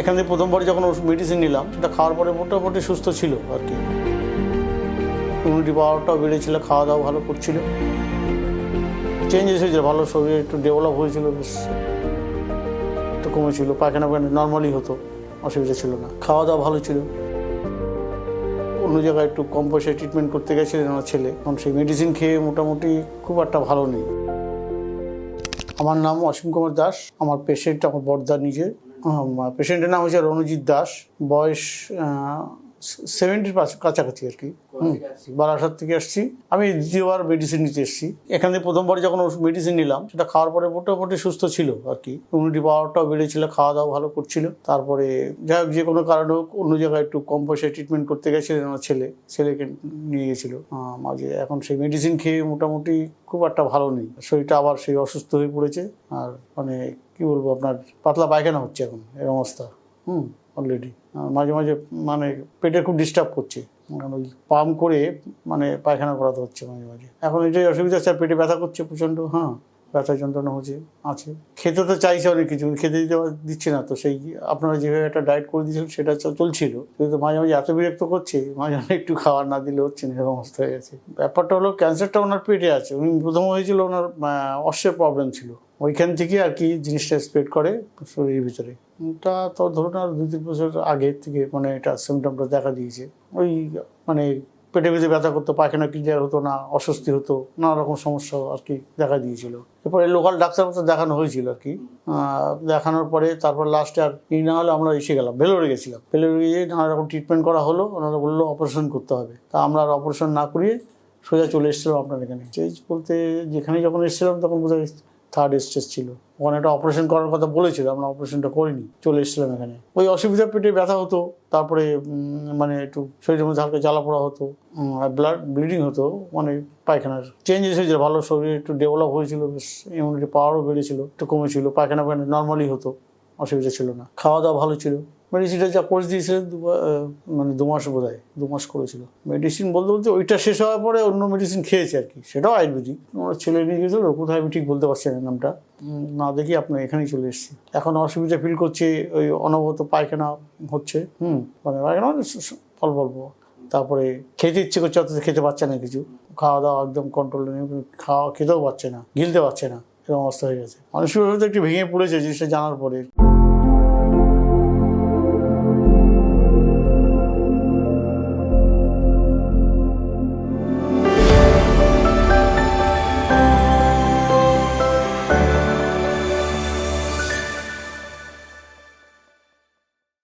এখান থেকে প্রথমবার যখন মেডিসিন নিলাম সেটা খাওয়ার পরে মোটামুটি সুস্থ ছিল আর কি। ইমিউনিটি পাওয়ারটাও বেড়েছিল, খাওয়া দাওয়া ভালো করছিল, চেঞ্জেস হয়েছিল, ভালো শরীরে একটু ডেভেলপ হয়েছিল, বেশ একটু কমেছিল, পায়খানা নর্মালি হতো, অসুবিধা ছিল না, খাওয়া দাওয়া ভালো ছিল। অন্য জায়গায় একটু কম পয়সায় ট্রিটমেন্ট করতে গেছিলেন আমার ছেলে, কারণ সেই মেডিসিন খেয়ে মোটামুটি খুব একটা ভালো নেই। আমার নাম অসীম কুমার দাস, আমার পেশেন্ট আমার বড়দা নিজে। পেশেন্টের নাম হচ্ছে রণজিৎ দাস, বয়স 70-র কাছাকাছি আর কি। বারাসাত থেকে আসছি, আমি দ্বিতীয়বার মেডিসিন নিতে এসেছি। এখান থেকে প্রথমবার যখন মেডিসিন নিলাম সেটা খাওয়ার পরে মোটামুটি সুস্থ ছিল আর কি। ইমিউনিটি পাওয়ারটাও বেড়েছিল, খাওয়া দাওয়া ভালো করছিল। তারপরে যাই হোক, যে কোনো কারণে হোক অন্য জায়গায় একটু কম পয়সায় ট্রিটমেন্ট করতে গেছিলেন আমার ছেলেকে নিয়ে গেছিলো মাঝে। এখন সেই মেডিসিন খেয়ে মোটামুটি খুব একটা ভালো নেই, শরীরটা আবার সেই অসুস্থ হয়ে পড়েছে। আর মানে কি বলবো, আপনার পাতলা পায়খানা হচ্ছে এখন, এরকম অবস্থা। অলরেডি মাঝে মাঝে মানে পেটে খুব ডিস্টার্ব করছে, কারণ ওই পাম্প করে মানে পায়খানা করাতে হচ্ছে মাঝে মাঝে। এখন এটাই অসুবিধা হচ্ছে, আর পেটে ব্যথা করছে প্রচণ্ড, ব্যথা যন্ত্রণা হচ্ছে আছে। খেতে তো চাইছে অনেক কিছু, খেতে দিচ্ছে না। তো সেই আপনারা যেভাবে একটা ডায়েট করে দিয়েছিলেন সেটা চলছিল, কিন্তু মাঝে মাঝে এত বিরক্ত করছে, মাঝে মাঝে একটু খাবার না দিলে হচ্ছে না, এরকম অবস্থা হয়ে গেছে। ব্যাপারটা হলো ক্যান্সারটা ওনার পেটে আছে। উনি প্রথম হয়েছিল ওনার অশ্বের প্রবলেম ছিল, ওইখান থেকে আর কি জিনিসটা স্প্রেড করে শরীরের ভিতরে। ওটা তো ধরুন আর 2-3 বছর আগের থেকে মানে এটা সিমটমটা দেখা দিয়েছে। ওই মানে পেটে ভিতরে ব্যথা করতো, পায়খানা ক্লিয়ার হতো না, অস্বস্তি হতো, নানা রকম সমস্যা আর কি দেখা দিয়েছিল। এরপরে লোকাল ডাক্তার মতো দেখানো হয়েছিল আর কি। দেখানোর পরে তারপর লাস্টে আর কি না হলে আমরা এসে গেলাম, ভেলোরে গেছিলাম। ভেলোরে গিয়ে নানা রকম ট্রিটমেন্ট করা হলো, ওনারা বললো অপারেশন করতে হবে। তা আমরা আর অপারেশন না করিয়ে সোজা চলে এসেছিলাম আপনার এখানে। স্টেজ বলতে যেখানে যখন এসেছিলাম তখন বোধহয় 3rd স্টেজ ছিল। ওখানে একটা অপারেশন করার কথা বলেছিল, আমরা অপারেশনটা করিনি, চলে এসেছিলাম এখানে। ওই অসুবিধা, পেটে ব্যথা হতো, তারপরে মানে একটু শরীরের মধ্যে হালকা জ্বালা পোড়া হতো, ব্লিডিং হতো, মানে পায়খানার চেঞ্জেস হয়েছিল, ভালো শরীরে একটু ডেভেলপ হয়েছিল, বেশ ইমিউনিটি পাওয়ারও বেড়েছিল, একটু কমেছিল, পায়খানা নর্মালি হতো, অসুবিধা ছিল না, খাওয়া দাওয়া ভালো ছিল। মেডিসিনটা যা কোর্স দিয়েছিলেন মানে 2 মাস বোধ হয়, 2 মাস করেছিল মেডিসিন। বলতে বলতে ওইটা শেষ হওয়ার পরে অন্য মেডিসিন খেয়েছে আর কি, সেটাও আয়ুর্বেদিক। আমার ছেলে নিয়ে গেছিলো, কোথায় আমি ঠিক বলতে পারছি না নামটা, না দেখি আপনার এখানেই চলে এসেছি। এখন অসুবিধা ফিল করছে, ওই অনবরত পায়খানা হচ্ছে, মানে পায়খানা অল্প অল্প, তারপরে খেতে ইচ্ছে করছে, অত খেতে পারছে না কিছু, খাওয়া দাওয়া একদম কন্ট্রোল নেই, খেতেও পারছে না, গিলতে পারছে না, এরকম অবস্থা হয়ে গেছে। মানুষের একটু ভেঙে পড়েছে জিনিসটা জানার পরে।